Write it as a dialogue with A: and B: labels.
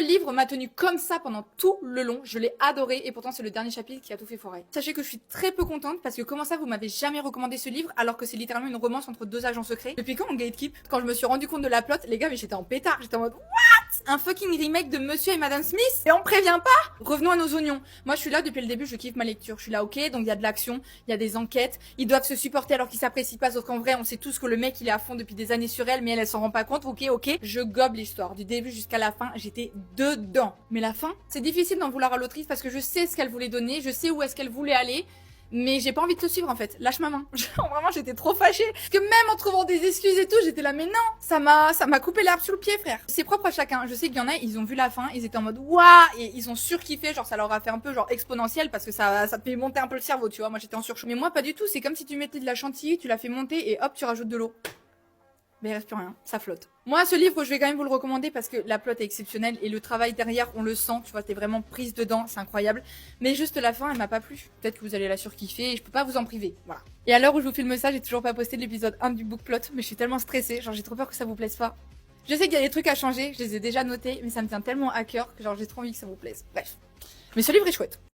A: livre m'a tenu comme ça pendant tout le long. Je l'ai adoré et pourtant c'est le dernier chapitre qui a tout fait foirer. Sachez que je suis très peu contente parce que comment ça vous m'avez jamais recommandé ce livre alors que c'est littéralement une romance entre deux agents secrets. Depuis quand on gatekeep? Quand je me suis rendu compte de la plot, les gars, mais j'étais en pétard. J'étais en mode un fucking remake de Monsieur et Madame Smith et on prévient pas. Revenons à nos oignons. Moi je suis là depuis le début, je kiffe ma lecture. Je suis là, ok, donc il y a de l'action, il y a des enquêtes, ils doivent se supporter alors qu'ils s'apprécient pas, sauf qu'en vrai on sait tous que le mec il est à fond depuis des années sur elle, mais elle s'en rend pas compte. Ok, je gobe l'histoire du début jusqu'à la fin, j'étais dedans. Mais la fin, c'est difficile d'en vouloir à l'autrice parce que je sais ce qu'elle voulait donner, je sais où est-ce qu'elle voulait aller. Mais j'ai pas envie de te suivre en fait, lâche ma main. Genre, vraiment j'étais trop fâchée. Parce que même en trouvant des excuses et tout, j'étais là mais non, ça m'a coupé l'herbe sous le pied frère. C'est propre à chacun, je sais qu'il y en a, ils ont vu la fin, ils étaient en mode waouh et ils ont surkiffé, genre ça leur a fait un peu genre exponentiel parce que ça te fait monter un peu le cerveau, tu vois. Moi j'étais en surchauffe. Mais moi pas du tout, c'est comme si tu mettais de la chantilly, tu la fais monter et hop tu rajoutes de l'eau. Mais il reste plus rien, ça flotte. Moi, ce livre, je vais quand même vous le recommander parce que la plot est exceptionnelle et le travail derrière, on le sent, tu vois, t'es vraiment prise dedans, c'est incroyable. Mais juste la fin, elle m'a pas plu. Peut-être que vous allez la surkiffer et je peux pas vous en priver, voilà. Et à l'heure où je vous filme ça, j'ai toujours pas posté l'épisode 1 du book plot, mais je suis tellement stressée, genre j'ai trop peur que ça vous plaise pas. Je sais qu'il y a des trucs à changer, je les ai déjà notés, mais ça me tient tellement à cœur que genre j'ai trop envie que ça vous plaise. Bref. Mais ce livre est chouette.